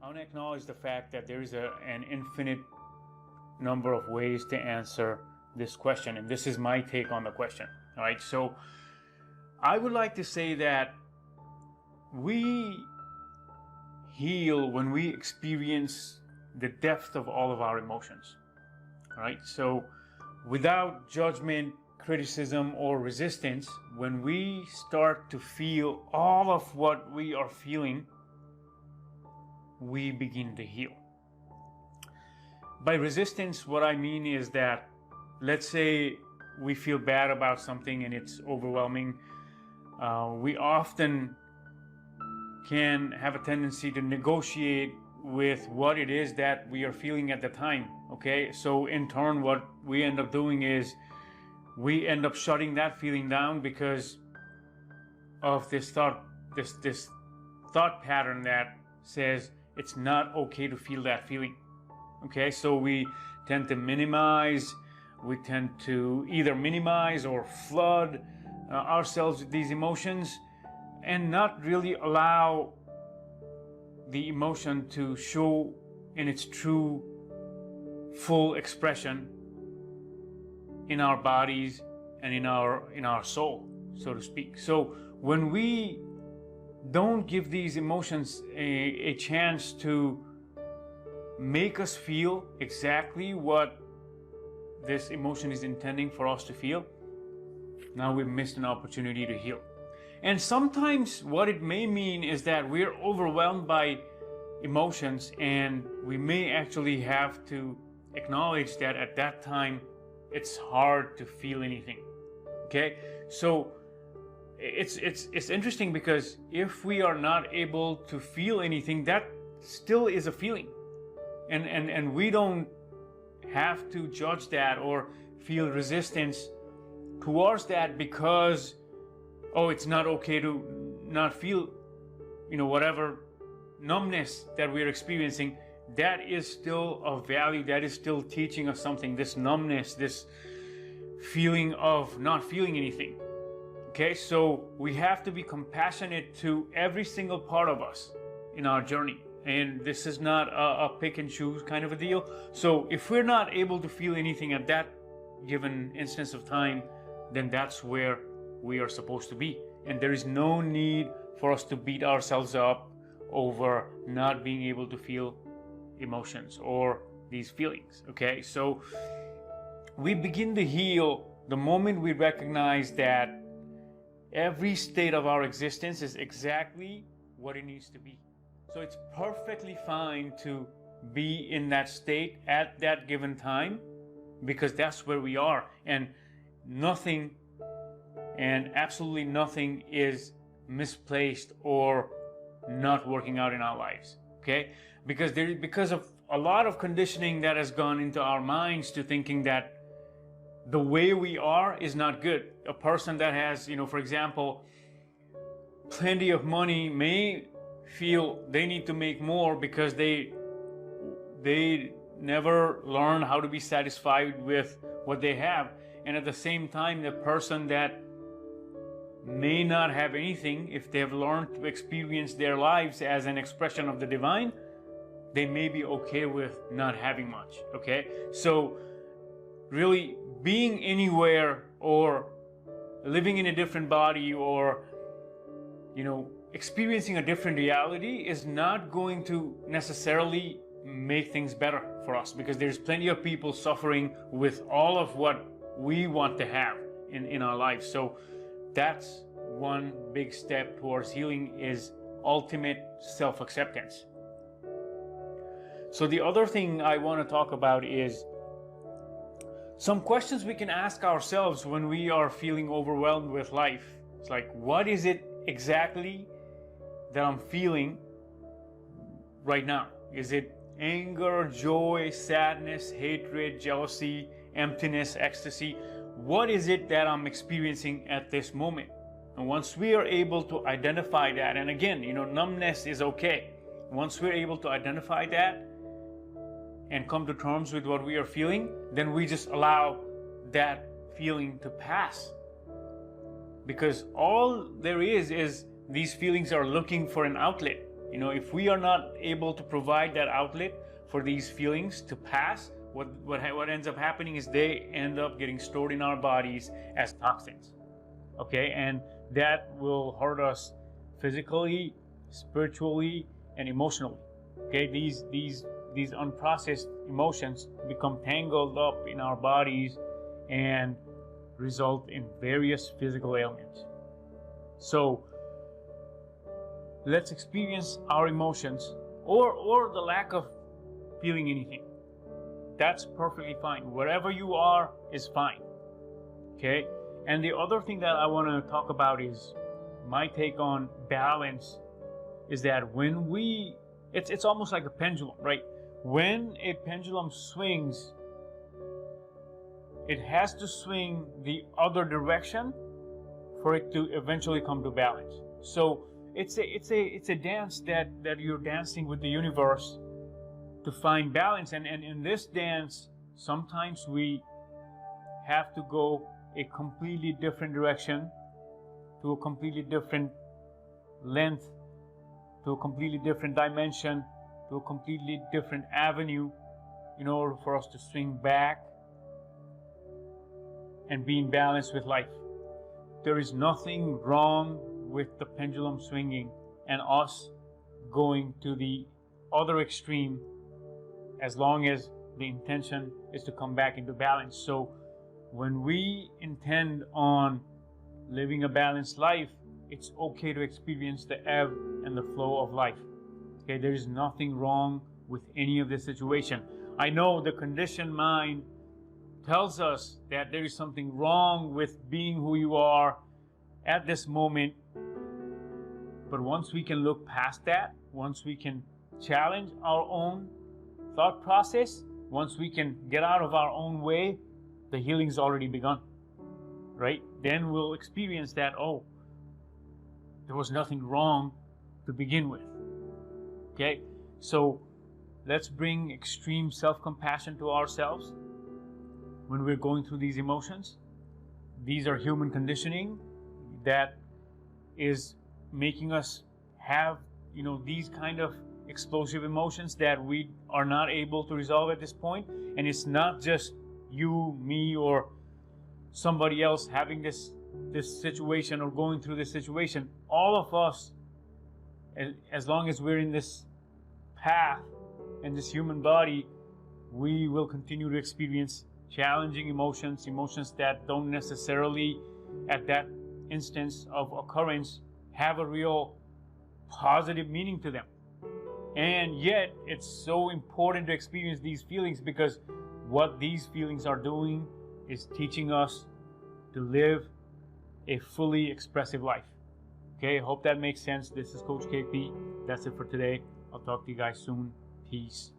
I want to acknowledge the fact that there is an infinite number of ways to answer this question, and this is my take on the question. All right, so I would like to say that we heal when we experience the depth of all of our emotions. All right, so without judgment, criticism, or resistance, when we start to feel all of what we are feeling, we begin to heal. By resistance, what I mean is that, let's say we feel bad about something and it's overwhelming. We often can have a tendency to negotiate with what it is that we are feeling at the time. Okay, so in turn, what we end up doing is we end up shutting that feeling down because of this thought pattern that says it's not okay to feel that feeling. Okay, so we tend to minimize, we tend to either minimize or flood ourselves with these emotions and not really allow the emotion to show in its true, full expression in our bodies and in our soul, so to speak. So when we don't give these emotions a chance to make us feel exactly what this emotion is intending for us to feel, now we've missed an opportunity to heal. And sometimes what it may mean is that we're overwhelmed by emotions, and we may actually have to acknowledge that at that time it's hard to feel anything. Okay, so it's interesting because if we are not able to feel anything, that still is a feeling, and we don't have to judge that or feel resistance towards that because, oh, it's not okay to not feel, whatever numbness that we're experiencing. That is still of value. That is still teaching us something. This numbness, this feeling of not feeling anything. Okay, so we have to be compassionate to every single part of us in our journey. And this is not a pick and choose kind of a deal. So if we're not able to feel anything at that given instance of time, then that's where we are supposed to be. And there is no need for us to beat ourselves up over not being able to feel emotions or these feelings. Okay, so we begin to heal the moment we recognize that every state of our existence is exactly what it needs to be. So it's perfectly fine to be in that state at that given time because that's where we are, and nothing and absolutely nothing is misplaced or not working out in our lives. Okay, because of a lot of conditioning that has gone into our minds to thinking that the way we are is not good. A person that has, for example, plenty of money may feel they need to make more because they never learn how to be satisfied with what they have. And at the same time, the person that may not have anything, if they've learned to experience their lives as an expression of the divine, they may be okay with not having much. Okay, so really being anywhere or living in a different body or experiencing a different reality is not going to necessarily make things better for us, because there's plenty of people suffering with all of what we want to have in our lives. So that's one big step towards healing, is ultimate self-acceptance. So the other thing I want to talk about is some questions we can ask ourselves when we are feeling overwhelmed with life. It's like, what is it exactly that I'm feeling right now? Is it anger, joy, sadness, hatred, jealousy, emptiness, ecstasy? What is it that I'm experiencing at this moment? And once we are able to identify that, and again, numbness is okay. Once we're able to identify that and come to terms with what we are feeling, then we just allow that feeling to pass. Because all there is these feelings are looking for an outlet. If we are not able to provide that outlet for these feelings to pass, what ends up happening is they end up getting stored in our bodies as toxins. Okay, and that will hurt us physically, spiritually, and emotionally. Okay, these unprocessed emotions become tangled up in our bodies and result in various physical ailments. So let's experience our emotions or the lack of feeling anything. That's perfectly fine. Wherever you are is fine. Okay? And the other thing that I want to talk about is my take on balance is that when it's almost like a pendulum, right? When a pendulum swings, it has to swing the other direction for it to eventually come to balance. So it's a dance that you're dancing with the universe to find balance. And in this dance, sometimes we have to go a completely different direction, to a completely different length, to a completely different dimension, to a completely different avenue in order for us to swing back and be in balance with life. There is nothing wrong with the pendulum swinging and us going to the other extreme, as long as the intention is to come back into balance. So when we intend on living a balanced life, it's okay to experience the ebb and the flow of life. Okay, there is nothing wrong with any of this situation. I know the conditioned mind tells us that there is something wrong with being who you are at this moment. But once we can look past that, once we can challenge our own thought process, once we can get out of our own way, the healing's already begun, right? Then we'll experience that, oh, there was nothing wrong to begin with. Okay, so let's bring extreme self-compassion to ourselves when we're going through these emotions. These are human conditioning that is making us have, these kind of explosive emotions that we are not able to resolve at this point. And it's not just you, me, or somebody else having this situation or going through this situation. All of us, as long as we're in this path and this human body, we will continue to experience challenging emotions that don't necessarily, at that instance of occurrence, have a real positive meaning to them. And yet, it's so important to experience these feelings, because what these feelings are doing is teaching us to live a fully expressive life. Okay, hope that makes sense. This is Coach KP. That's it for today. I'll talk to you guys soon. Peace.